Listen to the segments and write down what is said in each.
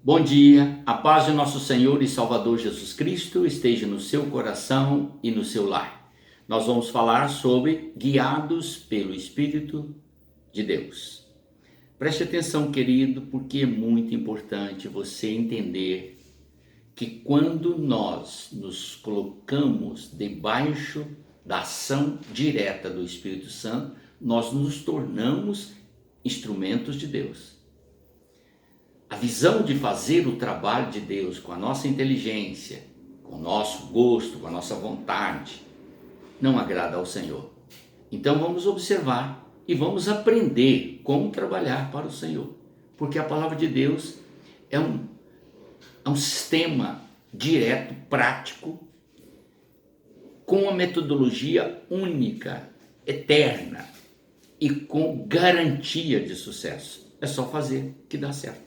Bom dia, a paz de nosso Senhor e Salvador Jesus Cristo esteja no seu coração e no seu lar. Nós vamos falar sobre guiados pelo Espírito de Deus. Preste atenção, querido, porque é muito importante você entender que quando nós nos colocamos debaixo da ação direta do Espírito Santo, nós nos tornamos instrumentos de Deus. A visão de fazer o trabalho de Deus com a nossa inteligência, com o nosso gosto, com a nossa vontade, não agrada ao Senhor. Então vamos observar e vamos aprender como trabalhar para o Senhor. Porque a palavra de Deus é um sistema direto, prático, com uma metodologia única, eterna e com garantia de sucesso. É só fazer que dá certo.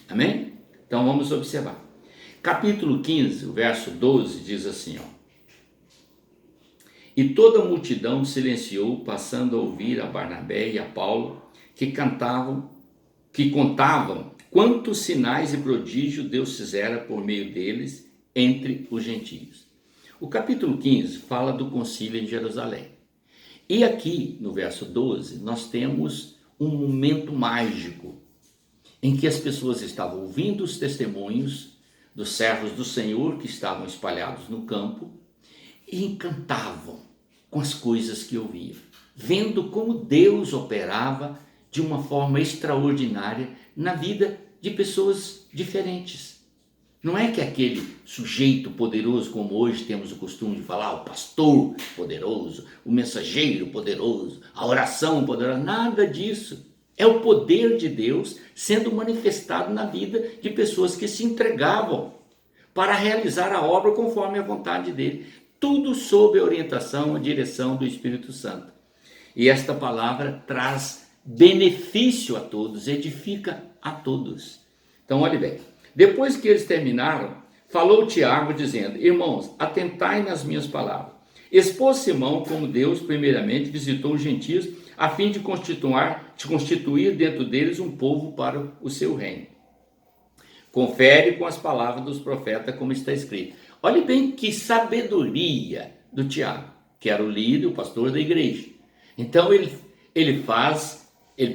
Amém? Então vamos observar. Capítulo 15, o verso 12 diz assim, E toda a multidão silenciou, passando a ouvir a Barnabé e a Paulo, que contavam quantos sinais e prodígios Deus fizera por meio deles entre os gentios. O capítulo 15 fala do concílio em Jerusalém. E aqui, no verso 12, nós temos um momento mágico, em que as pessoas estavam ouvindo os testemunhos dos servos do Senhor que estavam espalhados no campo e encantavam com as coisas que ouviam, vendo como Deus operava de uma forma extraordinária na vida de pessoas diferentes. Não é que aquele sujeito poderoso, como hoje temos o costume de falar, o pastor poderoso, o mensageiro poderoso, a oração poderosa, nada disso. É o poder de Deus sendo manifestado na vida de pessoas que se entregavam para realizar a obra conforme a vontade dele. Tudo sob a orientação, a direção do Espírito Santo. E esta palavra traz benefício a todos, edifica a todos. Então, olhe bem. Depois que eles terminaram, falou Tiago dizendo, irmãos, atentai nas minhas palavras. Expôs Simão como Deus primeiramente visitou os gentios a fim de constituir dentro deles um povo para o seu reino. Confere com as palavras dos profetas como está escrito. Olhe bem que sabedoria do Tiago, que era o líder, o pastor da igreja. Então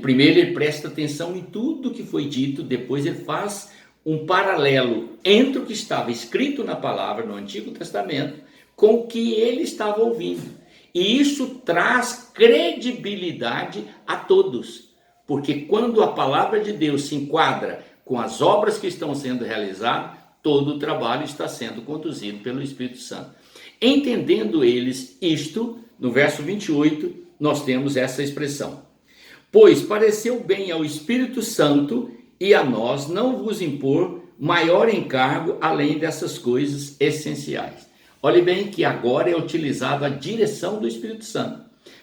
primeiro ele presta atenção em tudo que foi dito, depois ele faz um paralelo entre o que estava escrito na palavra no Antigo Testamento com o que ele estava ouvindo. E isso traz credibilidade a todos, porque quando a palavra de Deus se enquadra com as obras que estão sendo realizadas, todo o trabalho está sendo conduzido pelo Espírito Santo. Entendendo eles isto, no verso 28, nós temos essa expressão. Pois pareceu bem ao Espírito Santo e a nós não vos impor maior encargo além dessas coisas essenciais. Olhe bem que agora é utilizado a direção do Espírito Santo.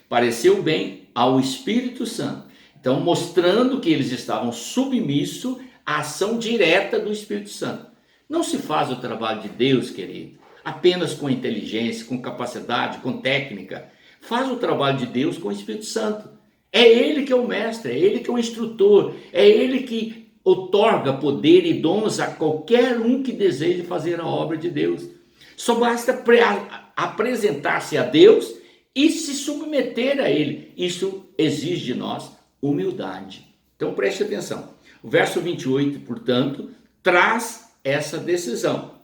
Pareceu bem ao Espírito Santo. Então, mostrando que eles estavam submissos à ação direta do Espírito Santo. Não se faz o trabalho de Deus, querido, apenas com inteligência, com capacidade, com técnica. Faz o trabalho de Deus com o Espírito Santo. É Ele que é o mestre, é Ele que é o instrutor, é Ele que outorga poder e dons a qualquer um que deseje fazer a obra de Deus. Só basta apresentar-se a Deus e se submeter a Ele. Isso exige de nós humildade. Então preste atenção. O verso 28, portanto, traz essa decisão.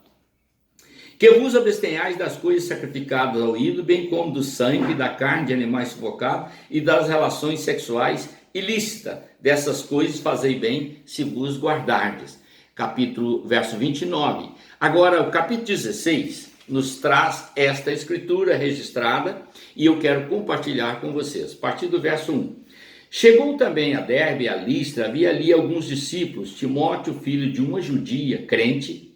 Que vos abstenhais das coisas sacrificadas ao ídolo, bem como do sangue, da carne de animais sufocados e das relações sexuais ilícitas. Dessas coisas fazei bem se vos guardardes. Verso 29. Agora, o capítulo 16 nos traz esta escritura registrada e eu quero compartilhar com vocês. A partir do verso 1. Chegou também a Derbe e a Listra, havia ali alguns discípulos, Timóteo, filho de uma judia, crente,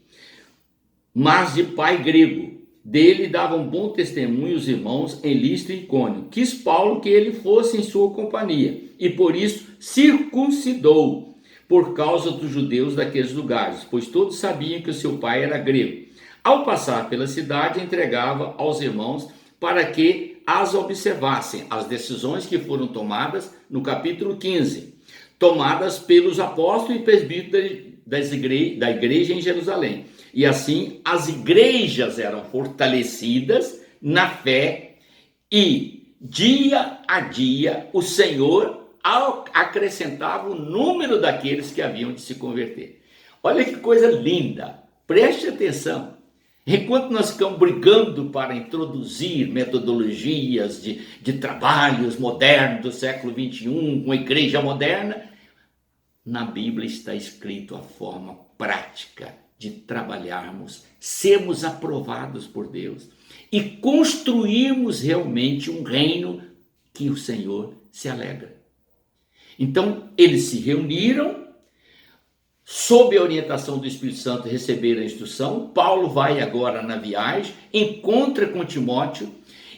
mas de pai grego. Dele davam bom testemunho os irmãos em Listra e Icônio. Quis Paulo que ele fosse em sua companhia e por isso circuncidou por causa dos judeus daqueles lugares, pois todos sabiam que o seu pai era grego. Ao passar pela cidade, entregava aos irmãos para que as observassem, as decisões que foram tomadas no capítulo 15, tomadas pelos apóstolos e da igreja em Jerusalém. E assim as igrejas eram fortalecidas na fé e dia a dia o Senhor acrescentava o número daqueles que haviam de se converter. Olha que coisa linda, preste atenção. Enquanto nós ficamos brigando para introduzir metodologias de trabalhos modernos do século XXI, com a igreja moderna, na Bíblia está escrito a forma prática de trabalharmos, sermos aprovados por Deus e construirmos realmente um reino que o Senhor se alegra. Então, eles se reuniram, sob a orientação do Espírito Santo, receberam a instrução. Paulo vai agora na viagem, encontra com Timóteo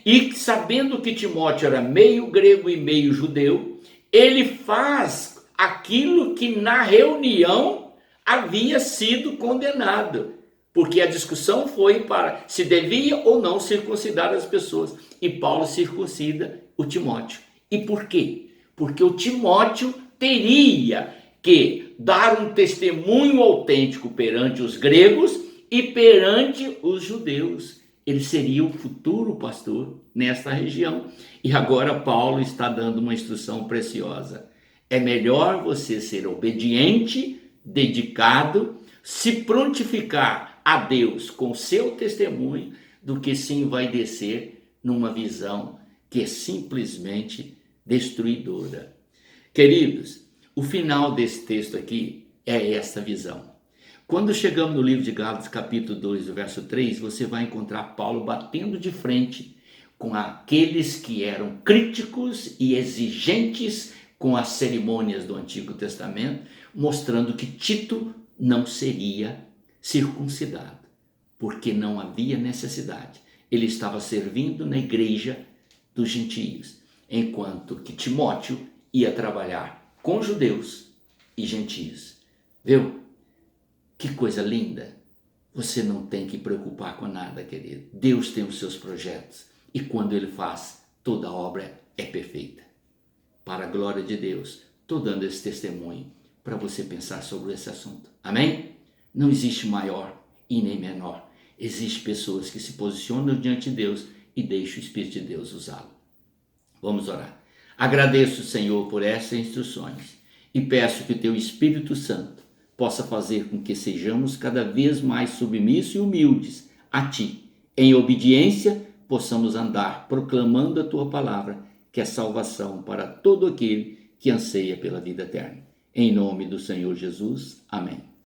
e, sabendo que Timóteo era meio grego e meio judeu, ele faz aquilo que na reunião havia sido condenado, porque a discussão foi para se devia ou não circuncidar as pessoas, e Paulo circuncida o Timóteo. E por quê? Porque o Timóteo teria que dar um testemunho autêntico perante os gregos e perante os judeus. Ele seria o futuro pastor nesta região. E agora Paulo está dando uma instrução preciosa. É melhor você ser obediente, dedicado, se prontificar a Deus com seu testemunho, do que se envaidecer numa visão que é simplesmente destruidora. Queridos, o final desse texto aqui é essa visão. Quando chegamos no livro de Gálatas, capítulo 2, verso 3, você vai encontrar Paulo batendo de frente com aqueles que eram críticos e exigentes com as cerimônias do Antigo Testamento, mostrando que Tito não seria circuncidado, porque não havia necessidade. Ele estava servindo na igreja dos gentios, enquanto que Timóteo ia trabalhar com judeus e gentios. Viu? Que coisa linda! Você não tem que preocupar com nada, querido. Deus tem os seus projetos e quando Ele faz, toda a obra é perfeita. Para a glória de Deus, estou dando esse testemunho para você pensar sobre esse assunto. Amém? Não existe maior e nem menor. Existem pessoas que se posicionam diante de Deus e deixam o Espírito de Deus usá-lo. Vamos orar. Agradeço, Senhor, por essas instruções e peço que o Teu Espírito Santo possa fazer com que sejamos cada vez mais submissos e humildes a Ti. Em obediência, possamos andar proclamando a Tua palavra, que é salvação para todo aquele que anseia pela vida eterna. Em nome do Senhor Jesus. Amém.